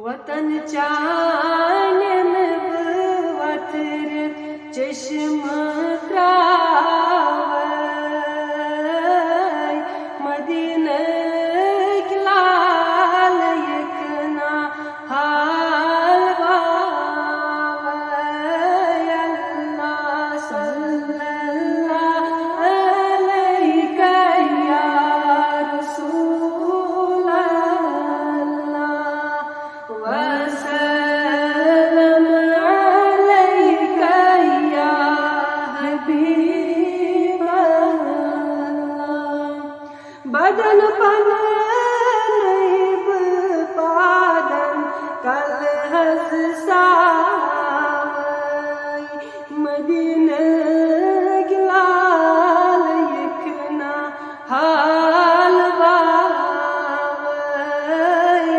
वतन चानन वतर चश्म त्रावय मदीना की लाल यकना हाल बावय अल्लाह सल्लल्लाहु अलैहि या रसूल अल्लाह वसल्लम अलैका या हबीब अल्लाह बदन पन नैब पादन कल हज सावय मदीना की लाल यकना हाल बावय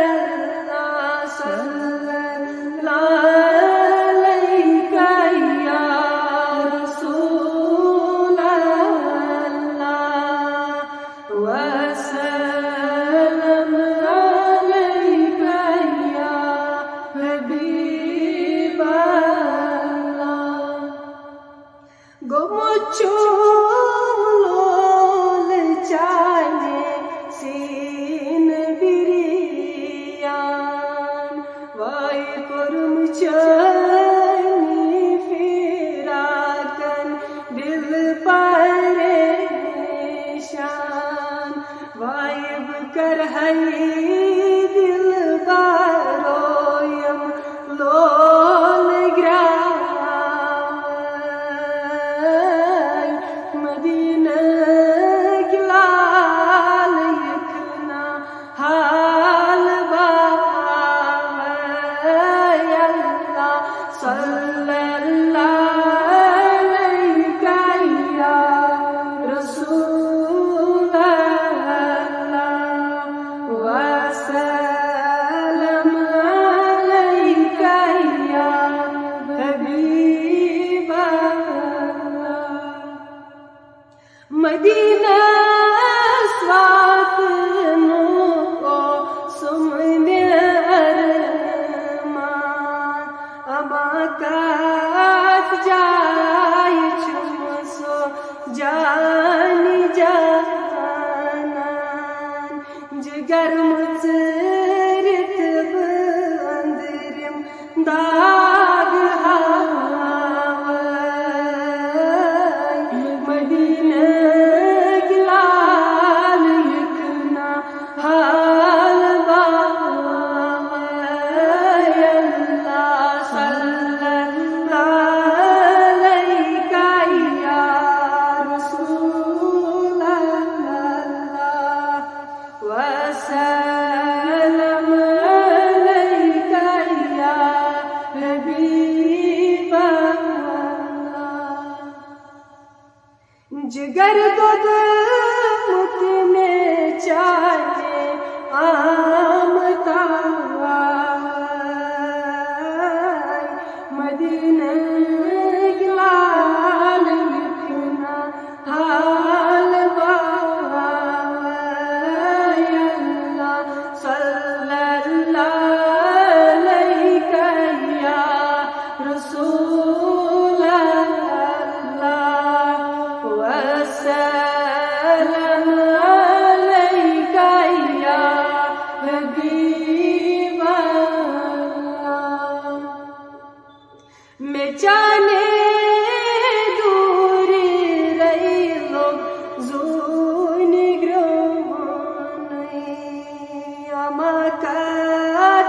अल्लाह सल्लल्लाहु अलैका या रसूल अल्लाह वसल्लम अलैका या हबीब अल्लाह गोमुचुलोल चाले सीन बिरियान वाय कुर्म चनी फिराकन दिल परेशान वायब कर हई दिल बारोयम लोल ग्रावय मदीना की लाल यकना हाल बावय अल्लाह सल्लल्लाहु अलैका या रसूल अल्लाह वसल्लम अलैका या हबीब अल्लाह मदीना स्वातनो को सुमने अरमान अमाकात जाय छुमसो जान जानान जिगर मुचरित बंदरिम दाग हावय मदीना की लाल यकना हाल बावय अल्लाह सल्लल्लाहु अलैका या रसूल अल्लाह वसल्लम अलैका या हबीब अल्लाह जिगर दूध मुत में चाहे आमतावाय मदीना की लाल यकना हाल बावय अल्लाह सल्लल्लाहु अलैका या रसूल अल्लाह वसल्लम अलैका या हबीब अल्लाह मैं जाने दूर रही लोग जून ग्रोहन अमाकात